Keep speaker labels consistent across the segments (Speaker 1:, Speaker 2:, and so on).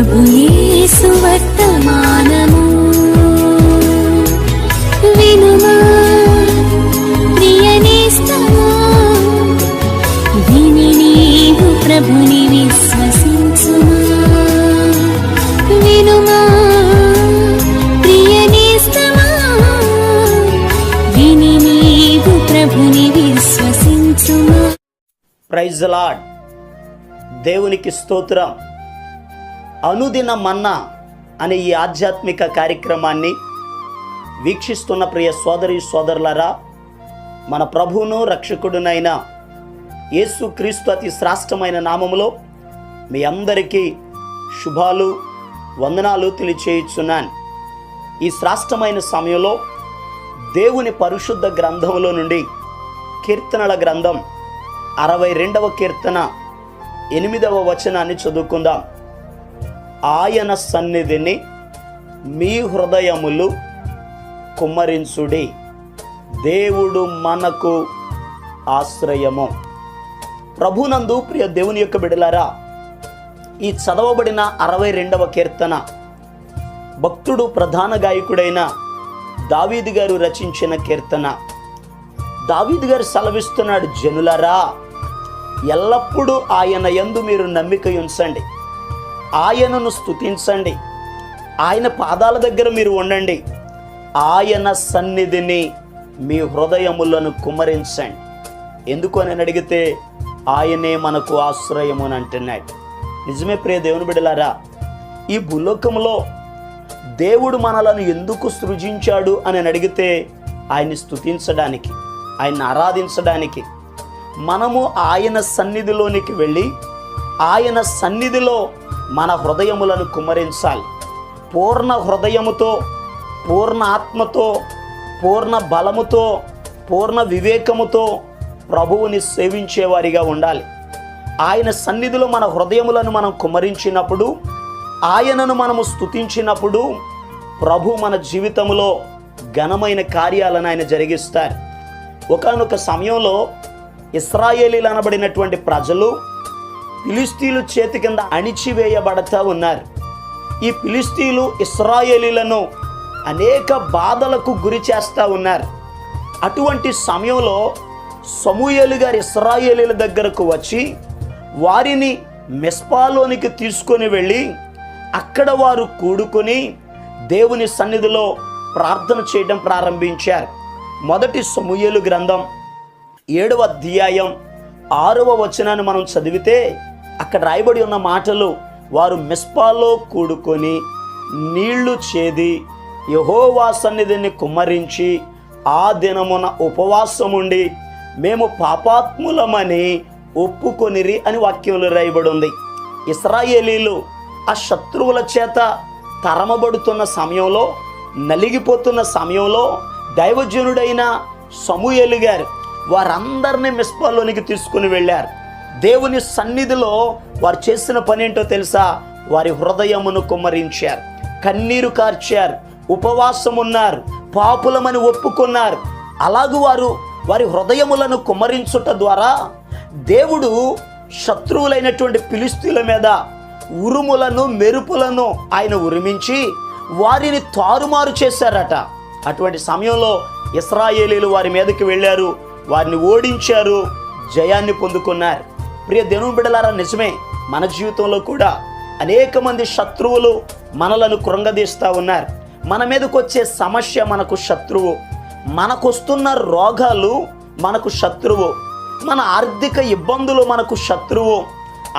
Speaker 1: ప్రభు యేసు వర్తమానము వినుమా ప్రియనేస్తమా, విని నీవు ప్రభుని విశ్వసించుమా. వినుమా ప్రియనేస్తమా, విని నీవు ప్రభుని విశ్వసించుమా.
Speaker 2: Praise the lord. దేవునికి స్తోత్రం. అనుదిన మన్నా అనే ఈ ఆధ్యాత్మిక కార్యక్రమాన్ని వీక్షిస్తున్న ప్రియ సోదరి సోదరులారా, మన ప్రభువును రక్షకుడునైన యేసుక్రీస్తు అతి శ్రేష్టమైన నామములో మీ అందరికీ శుభాలు వందనాలు తెలియచేయుచున్నాను. ఈ శ్రేష్టమైన సమయంలో దేవుని పరిశుద్ధ గ్రంథంలో నుండి కీర్తనల గ్రంథం 62వ కీర్తన 8వ వచనాన్ని చదువుకుందాం. ఆయన సన్నిధిని మీ హృదయములు కుమ్మరించుడి, దేవుడు మనకు ఆశ్రయము. ప్రభునందు ప్రియ దేవుని యొక్క బిడ్డలారా, ఈ చదవబడిన 62వ కీర్తన భక్తుడు ప్రధాన గాయకుడైన దావీదు గారు రచించిన కీర్తన. దావీదు గారు సెలవిస్తున్నాడు, జనులారా ఎల్లప్పుడూ ఆయన యందు మీరు నమ్మిక ఉంచండి, ఆయనను స్తుతించండి, ఆయన పాదాల దగ్గర మీరు ఉండండి, ఆయన సన్నిధిని మీ హృదయములను కుమ్మరించండి. ఎందుకు అని అడిగితే ఆయనే మనకు ఆశ్రయము అని అంటున్నాడు. నిజమే ప్రియ దేవుని బిడ్డలారా, ఈ భూలోకంలో దేవుడు మనలను ఎందుకు సృజించాడు అని అడిగితే ఆయన్ని స్తుతించడానికి, ఆయన్ని ఆరాధించడానికి. మనము ఆయన సన్నిధిలోనికి వెళ్ళి ఆయన సన్నిధిలో మన హృదయములను కుమ్మరించాలి. పూర్ణ హృదయముతో, పూర్ణ ఆత్మతో, పూర్ణ బలముతో, పూర్ణ వివేకముతో ప్రభువుని సేవించేవారిగా ఉండాలి. ఆయన సన్నిధిలో మన హృదయములను మనం కుమ్మరించినప్పుడు, ఆయనను మనము స్తుతించినప్పుడు ప్రభు మన జీవితంలో ఘనమైన కార్యాలను ఆయన జరిగిస్తారు. ఒకానొక సమయంలో ఇశ్రాయేలీలు అనబడినటువంటి ప్రజలు ఫిలిష్తీయుల చేతి కింద అణిచివేయబడతా ఉన్నారు. ఈ ఫిలిష్తీయులు ఇశ్రాయేలీలను అనేక బాధలకు గురి చేస్తూ ఉన్నారు. అటువంటి సమయంలో సమూయేలు గారు ఇశ్రాయేలీల దగ్గరకు వచ్చి వారిని మిస్పాలోనికి తీసుకొని వెళ్ళి అక్కడ వారు కూడుకొని దేవుని సన్నిధిలో ప్రార్థన చేయడం ప్రారంభించారు. మొదటి సమూయేలు గ్రంథం 7వ అధ్యాయం 6వ వచనాన్ని మనం చదివితే అక్కడ రాయబడి ఉన్న మాటలు, వారు మిస్పాలో కూడుకొని నీళ్లు చేది యెహోవా సన్నిధిని కుమ్మరించి ఆ దినమున ఉపవాసముండి మేము పాపాత్ములమని ఒప్పుకొనిరి అని వాక్యంలో రాయబడి ఉంది. ఇశ్రాయేలీలు ఆ శత్రువుల చేత తరమబడుతున్న సమయంలో, నలిగిపోతున్న సమయంలో దైవజనుడైన సమూయేలు గారు వారందరినీ మిస్పాలోనికి తీసుకుని వెళ్ళారు. దేవుని సన్నిధిలో వారు చేసిన పని ఏంటో తెలుసా? వారి హృదయమును కుమ్మరించారు, కన్నీరు కార్చారు, ఉపవాసం ఉన్నారు, పాపులమని ఒప్పుకున్నారు. అలాగూ వారి హృదయములను కుమ్మరించుట ద్వారా దేవుడు శత్రువులైనటువంటి ఫిలిష్తీయుల మీద ఉరుములను మెరుపులను ఆయన ఉరిమించి వారిని తారుమారు చేశారట. అటువంటి సమయంలో ఇశ్రాయేలీలు వారి మీదకి వెళ్ళారు, వారిని ఓడించారు, జయాన్ని పొందుకున్నారు. ప్రియ దేవుని బిడ్డలారా, నిజమే మన జీవితంలో కూడా అనేక మంది శత్రువులు మనలను కృంగదీస్తూ ఉన్నారు. మన మీదకి వచ్చే సమస్య మనకు శత్రువు, మనకొస్తున్న రోగాలు మనకు శత్రువు, మన ఆర్థిక ఇబ్బందులు మనకు శత్రువు,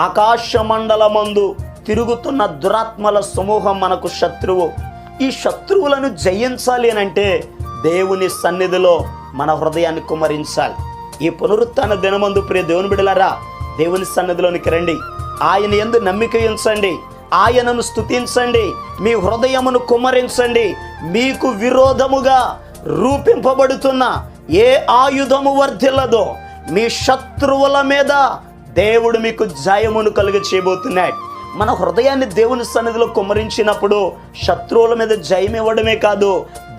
Speaker 2: ఆకాశ మండలమందు తిరుగుతున్న దురాత్మల సమూహం మనకు శత్రువు. ఈ శత్రువులను జయించాలి అని అంటే దేవుని సన్నిధిలో మన హృదయాన్ని కుమ్మరించాలి. ఈ పునరుత్థాన దినమందు ప్రియ దేవుని బిడ్డలారా, దేవుని సన్నిధిలోనికి రండి, ఆయన యందు నమ్మిక ఉంచండి, ఆయనను స్తుతించండి, మీ హృదయమును కుమ్మరించండి. మీకు విరోధముగా రూపింపబడుతున్న ఏ ఆయుధము వర్ధిల్లదో మీ శత్రువుల మీద దేవుడు మీకు జయమును కలుగ చేయబోతున్నాడు. మన హృదయాన్ని దేవుని సన్నిధిలో కుమ్మరించినప్పుడు శత్రువుల మీద జయం ఇవ్వడమే కాదు,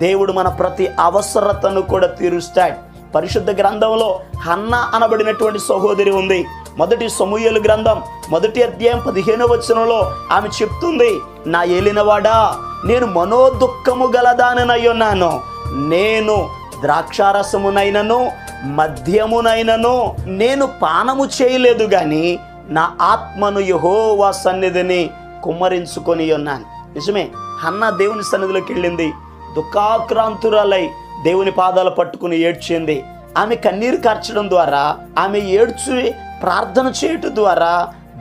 Speaker 2: దేవుడు మన ప్రతి అవసరతను కూడా తీరుస్తాడు. పరిశుద్ధ గ్రంథంలో హన్నా అనబడినటువంటి సహోదరి ఉంది. మొదటి సమూయేలు గ్రంథం 1వ అధ్యాయం 15వ వచనంలో ఆమె చెప్తుంది, నా ఏలినవాడా, నేను మనోదుఃఖము గలదాననై ఉన్నాను. నేను ద్రాక్షారసమునైనను మద్యమునైనను నేను పానము చేయలేదు గాని నా ఆత్మను యెహోవా సన్నిధిని కుమ్మరించుకొని ఉన్నాను. నిజమే, హన్నా దేవుని సన్నిధిలోకి వెళ్ళింది. దుఃఖాక్రాంతురాలై దేవుని పాదాలు పట్టుకుని ఏడ్చింది. ఆమె కన్నీరు కార్చడం ద్వారా, ఆమె ఏడ్చి ప్రార్థన చేయటం ద్వారా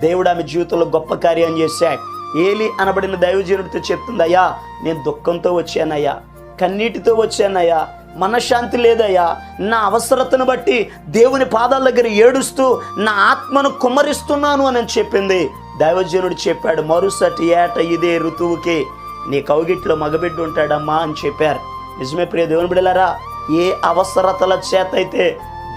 Speaker 2: దేవుడు ఆమె జీవితంలో గొప్ప కార్యం చేశాడు. ఏలి అనబడిన దైవజనుడితో చెప్తుంది, అయ్యా నేను దుఃఖంతో వచ్చానయ్యా, కన్నీటితో వచ్చానయ్యా, మనశ్శాంతి లేదయ్యా, నా అవసరతను బట్టి దేవుని పాదాల దగ్గర ఏడుస్తూ నా ఆత్మను కుమ్మరిస్తున్నాను అని చెప్పింది. దైవజనుడు చెప్పాడు, మరుసటి ఏట ఇదే ఋతువుకి నీ కౌగిట్లో మగబిడ్డ ఉంటాడమ్మా అని చెప్పారు. నిజమే ప్రియ దేవుని బిడ్డలారా, ఏ అవసరతల చేత అయితే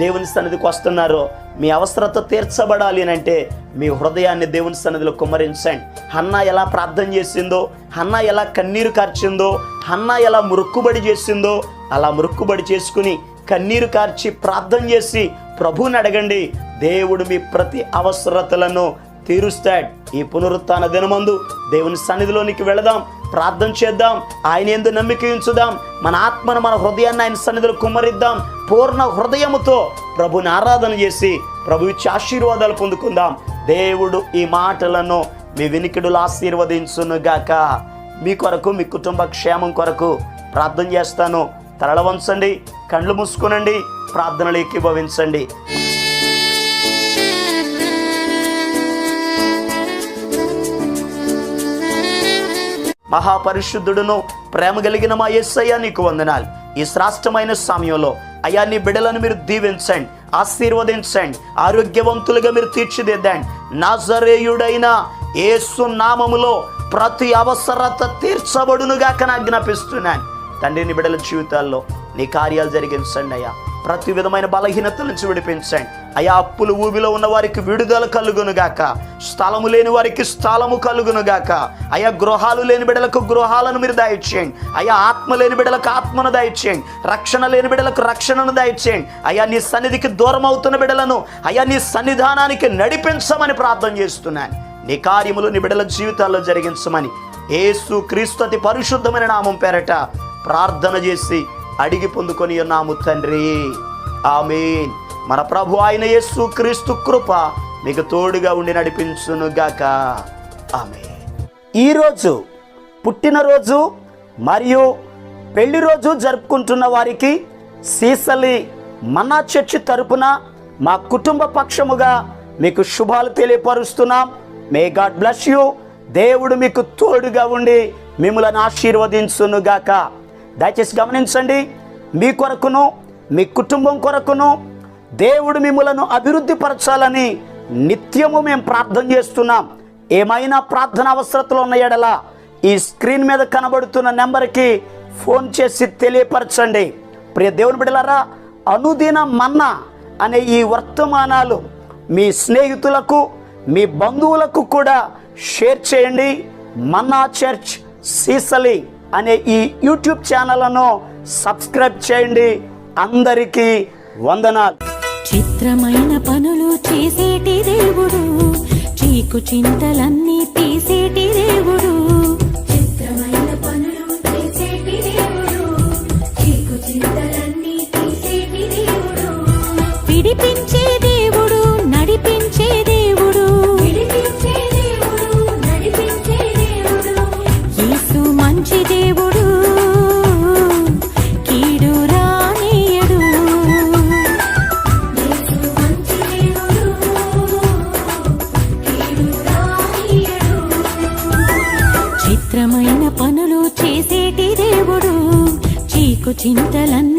Speaker 2: దేవుని సన్నిధికి వస్తున్నారో, మీ అవసరత తీర్చబడాలి అని అంటే మీ హృదయాన్ని దేవుని సన్నిధిలో కుమ్మరించండి. హన్నా ఎలా ప్రార్థన చేసిందో, హన్నా ఎలా కన్నీరు కార్చిందో, హన్నా ఎలా మురుక్కుబడి చేసిందో అలా మురుక్కుబడి చేసుకుని కన్నీరు కార్చి ప్రార్థన చేసి ప్రభువుని అడగండి. దేవుడు మీ ప్రతి అవసరతలను తీరుస్తాడు. ఈ పునరుత్థాన దినమందు దేవుని సన్నిధిలోనికి వెళదాం, ప్రార్థన చేద్దాం, ఆయన యందు నమ్మిక ఉంచుదాం, మన ఆత్మను మన హృదయాన్ని ఆయన సన్నిధిలో కుమ్మరిద్దాం. పూర్ణ హృదయముతో ప్రభుని ఆరాధన చేసి ప్రభు ఇచ్చే ఆశీర్వాదాలు పొందుకుందాం. దేవుడు ఈ మాటలను మీ వినికిడులు ఆశీర్వదించునుగాక. మీ కొరకు, మీ కుటుంబ క్షేమం కొరకు ప్రార్థన చేస్తాను. తలల వంచండి, కళ్ళు మూసుకునండి, ప్రార్థనలు ఏకీభవించండి. మహాపరిశుద్ధుడును ప్రేమ కలిగిన మా యేసయ్య నీకు వందనాలు. ఈ శ్రేష్టమైన సమయంలో అయ్యా నీ బిడ్డలను మీరు దీవించండి, ఆశీర్వదించండి, ఆరోగ్యవంతులుగా మీరు తీర్చిదిద్దండి. నాజరేయుడైన యేసు నామములో ప్రతి అవసరత తీర్చబడునుగాక ఆజ్ఞాపిస్తున్నాను. తండ్రి, నీ బిడ్డల జీవితాల్లో నీ కార్యాలు జరిగించండి అయ్యా. ప్రతి విధమైన బలహీనతల నుంచి విడిపించండి అయ్యా. అప్పులు ఊబిలో ఉన్న వారికి విడుదల కలుగునుగాక, స్థలము లేని వారికి స్థలము కలుగునుగాక అయ్యా. గృహాలు లేని బిడ్డలకు గృహాలను మీరు దయచేయండి అయ్యా. ఆత్మ లేని బిడ్డలకు ఆత్మను దయచేయండి, రక్షణ లేని బిడ్డలకు రక్షణను దయచేయండి అయ్యా. నీ సన్నిధికి దూరం అవుతున్న బిడ్డలను అయ్యా నీ సన్నిధానానికి నడిపించమని ప్రార్థన చేస్తున్నాను. నీ కార్యములు నీ బిడ్డల జీవితాల్లో జరిగించమని యేసు క్రీస్తు అతి పరిశుద్ధమైన నామం పేరట ప్రార్థన చేసి అడిగి పొందుకొని ఉన్నాము తండ్రి, ఆమేన్. మన ప్రభు అయిన యేసు క్రీస్తు కృప మీకు తోడుగా ఉండి నడిపించునుగాక, ఆమేన్. ఈరోజు పుట్టినరోజు మరియు పెళ్లి రోజు జరుపుకుంటున్న వారికి సీసలి మన్నా చర్చి తరపున మా కుటుంబ పక్షముగా మీకు శుభాలు తెలియపరుస్తున్నాం. May God bless you. దేవుడు మీకు తోడుగా ఉండి మిమ్మల్ని ఆశీర్వదించునుగాక. దయచేసి గమనించండి, మీ కొరకును మీ కుటుంబం కొరకును దేవుడు మిమ్మలను అభివృద్ధి పరచాలని నిత్యము మేము ప్రార్థన చేస్తున్నాం. ఏమైనా ప్రార్థన అవసరతలు ఉన్న యెడల ఈ స్క్రీన్ మీద కనబడుతున్న నెంబర్కి ఫోన్ చేసి తెలియపరచండి. ప్రియ దేవుని బిడ్డలారా, అనుదిన మన్నా అనే ఈ వర్తమానాలు మీ స్నేహితులకు మీ బంధువులకు కూడా షేర్ చేయండి. మన్నా చర్చ్ సీసలి అనే ఈ యూట్యూబ్ ఛానల్ను సబ్స్క్రైబ్ చేయండి. అందరికీ వందనాలు.
Speaker 1: చిత్రమైన పనులు చేసేటి దేవుడు, చీకు చింతలన్నీ తీసేటి దేవుడు. చిత్రమైన పనులు చేసేటి దేవుడు, చీకు చింతలన్నీ తీసేటి దేవుడు. విడిపించే దేవుడు, నడిపించే దేవుడు, విడిపించే దేవుడు, నడిపించే దేవుడు. యేసు మంచి దేవుడు, కీడు రానీయడు. యేసు మంచి దేవుడు, కీడు రానీయడు. చిత్రమైన పనులు చేసేటి దేవుడు, చీకు చింతలన్నీ